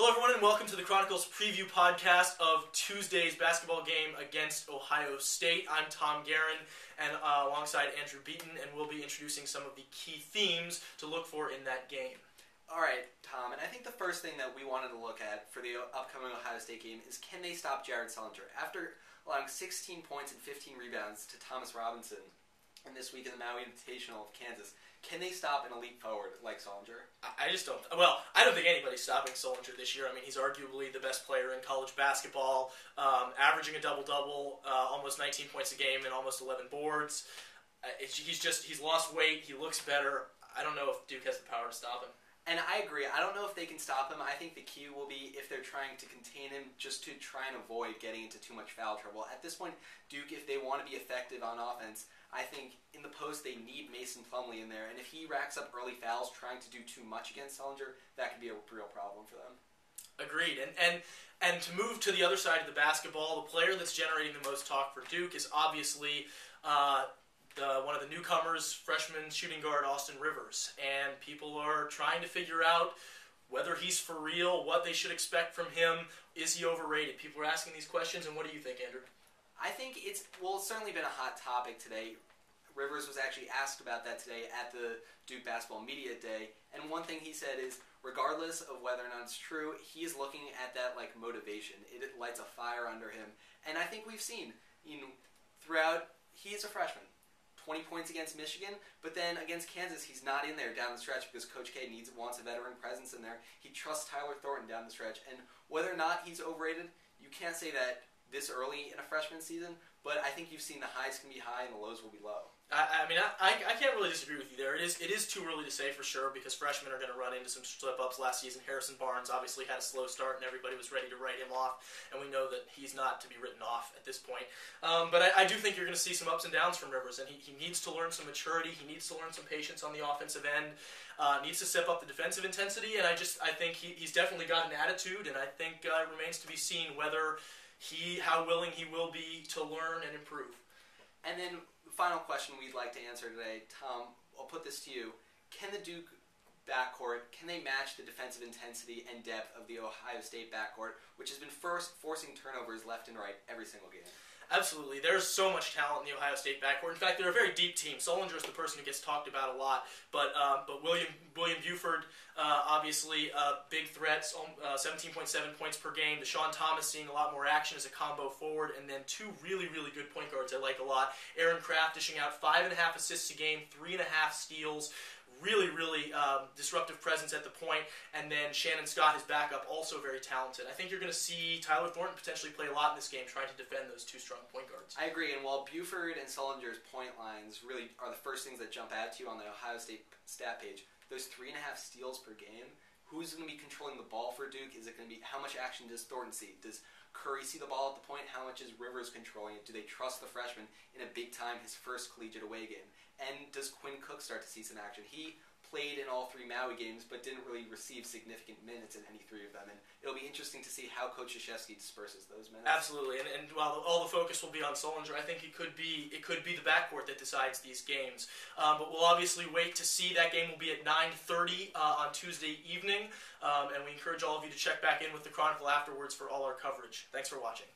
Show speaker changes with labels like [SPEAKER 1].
[SPEAKER 1] Hello everyone and welcome to the Chronicles preview podcast of Tuesday's basketball game against Ohio State. I'm Tom Gieryn and alongside Andrew Beaton, and we'll be introducing some of the key themes to look for in that game.
[SPEAKER 2] Alright, Tom, and I think the first thing that we wanted to look at for the upcoming Ohio State game is, can they stop Jared Sullinger? After allowing 16 points and 15 rebounds to Thomas Robinson in this week in the Maui Invitational of Kansas, can they stop an elite forward like Sullinger?
[SPEAKER 1] I just don't. Well, I don't think anybody's stopping Sullinger this year. I mean, he's arguably the best player in college basketball, averaging a double-double, almost 19 points a game and almost 11 boards. He's lost weight. He looks better. I don't know if Duke has the power to stop him.
[SPEAKER 2] And I agree. I don't know if they can stop him. I think the key will be if they're trying to contain him, just to try and avoid getting into too much foul trouble. At this point, Duke, if they want to be effective on offense, I think in the post they need Mason Plumlee in there. And if he racks up early fouls trying to do too much against Sullinger, that could be a real problem for them.
[SPEAKER 1] Agreed. And to move to the other side of the basketball, the player that's generating the most talk for Duke is obviously one of the newcomers, freshman shooting guard Austin Rivers. And people are trying to figure out whether he's for real, what they should expect from him. Is he overrated? People are asking these questions, and what do you think, Andrew?
[SPEAKER 2] I think it's certainly been a hot topic today. Rivers was actually asked about that today at the Duke Basketball Media Day, and one thing he said is, regardless of whether or not it's true, he's looking at that like motivation. It lights a fire under him, and I think we've seen, throughout, he's a freshman. 20 points against Michigan, but then against Kansas, he's not in there down the stretch because Coach K wants a veteran presence in there. He trusts Tyler Thornton down the stretch, and whether or not he's overrated, you can't say that this early in a freshman season, but I think you've seen the highs can be high and the lows will be low.
[SPEAKER 1] I can't really disagree with you there. It is too early to say for sure because freshmen are going to run into some slip-ups last season. Harrison Barnes obviously had a slow start and everybody was ready to write him off, and we know that he's not to be written off at this point. But I do think you're going to see some ups and downs from Rivers, and he needs to learn some maturity. He needs to learn some patience on the offensive end. Needs to step up the defensive intensity, and I think he's definitely got an attitude, and I think it remains to be seen whether how willing he will be to learn and improve.
[SPEAKER 2] And then the final question we'd like to answer today, Tom, I'll put this to you. Can the Duke backcourt, can they match the defensive intensity and depth of the Ohio State backcourt, which has been forcing turnovers left and right every single game?
[SPEAKER 1] Absolutely. There's so much talent in the Ohio State backcourt. In fact, they're a very deep team. Sullinger is the person who gets talked about a lot, but William Buford, obviously big threats, 17.7 points per game. Deshaun Thomas seeing a lot more action as a combo forward, and then two really, really good point guards I like a lot. Aaron Craft dishing out 5.5 assists a game, 3.5 steals. Really, really disruptive presence at the point, and then Shannon Scott, his backup, also very talented. I think you're going to see Tyler Thornton potentially play a lot in this game trying to defend those two strong point guards.
[SPEAKER 2] I agree, and while Buford and Sullinger's point lines really are the first things that jump out to you on the Ohio State stat page, those 3.5 steals per game, who's going to be controlling the ball for Duke? Is it going to be, how much action does Thornton see? Does Curry see the ball at the point? How much is Rivers controlling it? Do they trust the freshman in a big time, his first collegiate away game? And does Quinn Cook start to see some action? He played in all three Maui games, but didn't really receive significant minutes in any three of them. And it'll be interesting to see how Coach Krzyzewski disperses those minutes.
[SPEAKER 1] Absolutely, and while all the focus will be on Sullinger, I think it could be the backcourt that decides these games. But we'll obviously wait to see. That game will be at 9:30 on Tuesday evening, and we encourage all of you to check back in with the Chronicle afterwards for all our coverage. Thanks for watching.